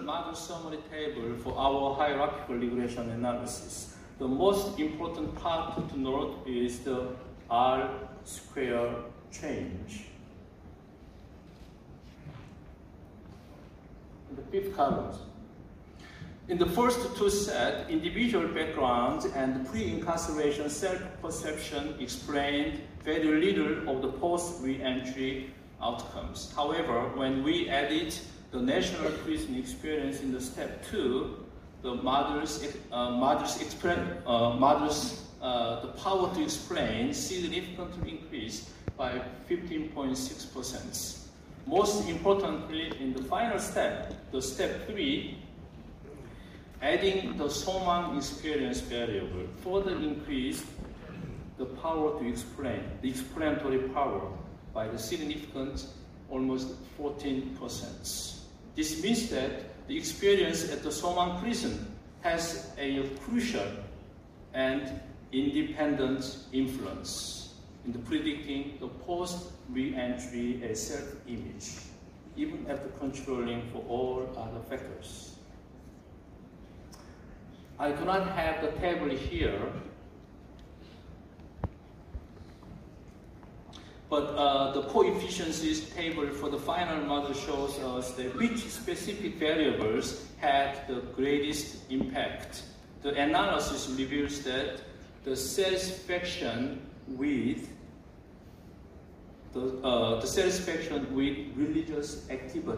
model summary table for our hierarchical regression analysis. The most important part to note is the R-square change. The fifth column. In the first two sets, individual backgrounds and pre-incarceration self-perception explained very little of the post-re-entry outcomes. However, when we added the national prison experience in the step 2, the models the power to explain significantly increased by 15.6%. Most importantly, in the final step, the step 3, adding the Soman experience variable further increased the power to explain, the explanatory power, by the significant almost 14%. This means that the experience at the Soman prison has a crucial and independent influence in the predicting the post-re-entry self-image, even after controlling for all other factors. I do not have the table here, but the coefficients table for the final model shows us that which specific variables had the greatest impact. The analysis reveals that the satisfaction with religious activity